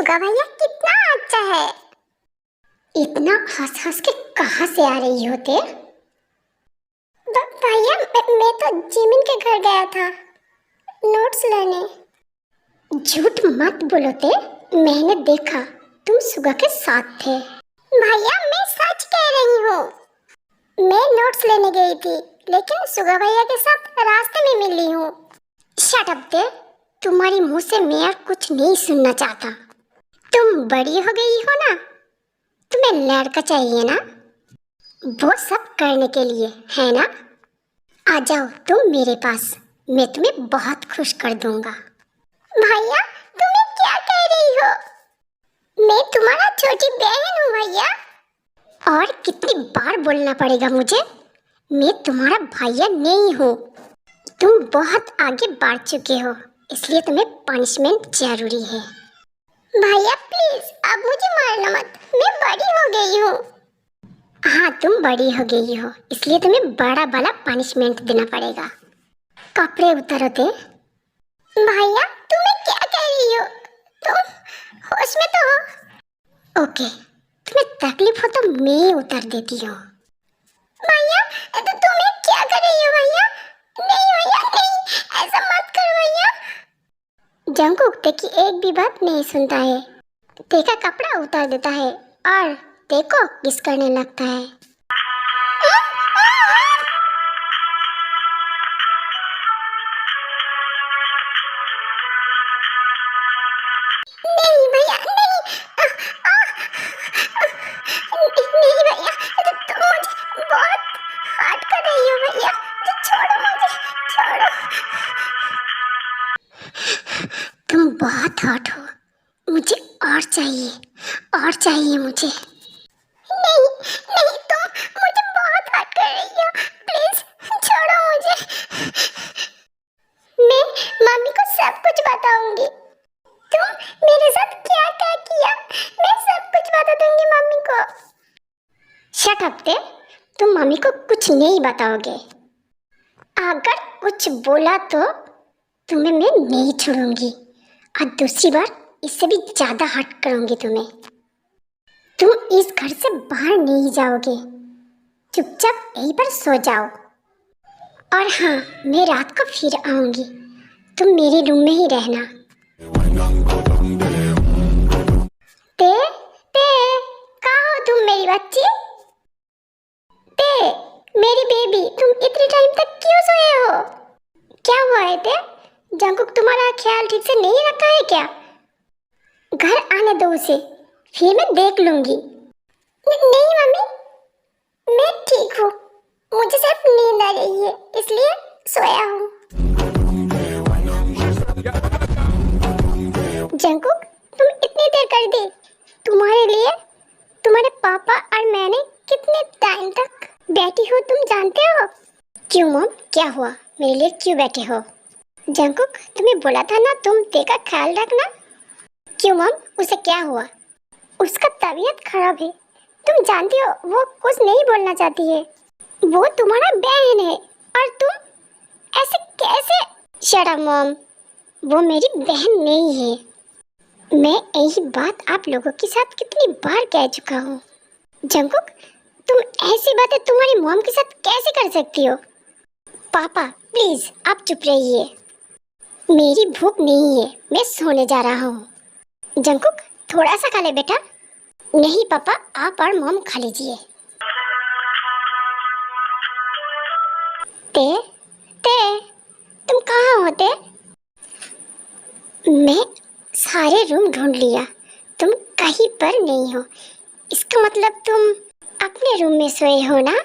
सुगा भैया कितना अच्छा है। इतना हंस हंस के कहाँ से आ रही होते? भैया मैं तो जिमिन के घर गया था नोट्स लेने। झूठ मत बोलो ते, मैंने देखा तुम सुगा के साथ थे। भैया मैं सच कह रही हूँ, मैं नोट्स लेने गई थी लेकिन सुगा भैया के साथ रास्ते में मिली हूँ। शट अप ते, तुम्हारी मुंह से मैं कुछ नहीं सुनना चाहता। तुम बड़ी हो गई हो ना, तुम्हें लड़का चाहिए ना, वो सब करने के लिए है ना। आ जाओ तुम मेरे पास, मैं तुम्हें बहुत खुश कर दूंगा। भैया तुम्हें क्या कह रही हो? मैं तुम्हारा छोटी बहन हूँ भैया। और कितनी बार बोलना पड़ेगा मुझे, मैं तुम्हारा भैया नहीं हूँ। तुम बहुत आगे बढ़ चुके हो, इसलिए तुम्हें पनिशमेंट जरूरी है। भैया प्लीज अब मुझे मारना मत, मैं बड़ी हो गई हूँ। हाँ तुम बड़ी हो गई हो, इसलिए तुम्हें बड़ा वाला पनिशमेंट देना पड़ेगा। कपड़े उतारो थे। भैया तुम्हें क्या कह रही हो? तुम होश में तो हो? ओके, तुम्हें तकलीफ हो तो मैं उतार देती हूँ। भैया तो तुम्हें क्या कर रही हो भैया? नहीं भैया नहीं, ऐसा मत करो भैया। जंकुक की एक भी बात नहीं सुनता है, देखा कपड़ा उतार देता है और देखो किस करने लगता है। नहीं भैया नहीं, नहीं भैया तुम मुझे बहुत हर्ट कर रही हो भैया, छोड़ो मुझे, छोड़ो। तुम बहुत हॉट हो, मुझे और चाहिए, और चाहिए मुझे। नहीं नहीं तुम मुझे बहुत हर्ट कर रही हो, प्लीज छोड़ो मुझे। मैं मम्मी को सब कुछ बताऊंगी। तुम मेरे साथ क्या क्या किया, मैं सब कुछ बता दूंगी मम्मी को। शट अप ते, तुम मम्मी को कुछ नहीं बताओगे। अगर कुछ बोला तो तुम्हें मैं नहीं छोड़ूंगी, और दूसरी बार इससे भी ज्यादा हर्ट करूंगी तुम्हें। तुम इस घर से बाहर नहीं जाओगे, चुपचाप यहीं पर सो जाओ। और हाँ, मैं रात को फिर आऊंगी, तुम मेरे रूम में ही रहना। ते ते कहाँ हो तुम मेरी बच्ची? ते मेरी बेबी, तुम इतने टाइम तक क्यों सोए हो? क्या हुआ है ते? जंकुक तुम्हारा ख्याल ठीक से नहीं रखा है क्या? घर आने दो उसे, फिर मैं देख लूंगी। नहीं मम्मी, मैं ठीक हूँ, मुझे सिर्फ नींद आ रही है इसलिए सोया हूँ। जंकुक तुम इतनी देर कर दी, तुम्हारे लिए तुम्हारे पापा और मैंने कितने टाइम तक बैठी हो तुम जानते हो? क्यों मॉम, क्या हुआ? मेरे लिए क्यों बैठे हो? जंकुक तुम्हें बोला था ना तुम ते का ख्याल रखना। क्यों मॉम, उसे क्या हुआ? उसका तबीयत खराब है, तुम जानती हो वो कुछ नहीं बोलना चाहती है। वो तुम्हारा बहन है और तुम ऐसे कैसे? शट अप मॉम, वो मेरी बहन नहीं है। मैं यही बात आप लोगों के साथ कितनी बार कह चुका हूँ। जंकुक तुम ऐसी बातें तुम्हारी मॉम के साथ कैसे कर सकती हो? पापा प्लीज आप चुप रहिए, मेरी भूख नहीं है, मैं सोने जा रहा हूँ। जंकुक थोड़ा सा खा ले बेटा। नहीं पापा, आप और मॉम खा लीजिए। ते ते तुम कहाँ होते? मैं सारे रूम ढूंढ लिया, तुम कहीं पर नहीं हो। इसका मतलब तुम अपने रूम में सोए हो ना?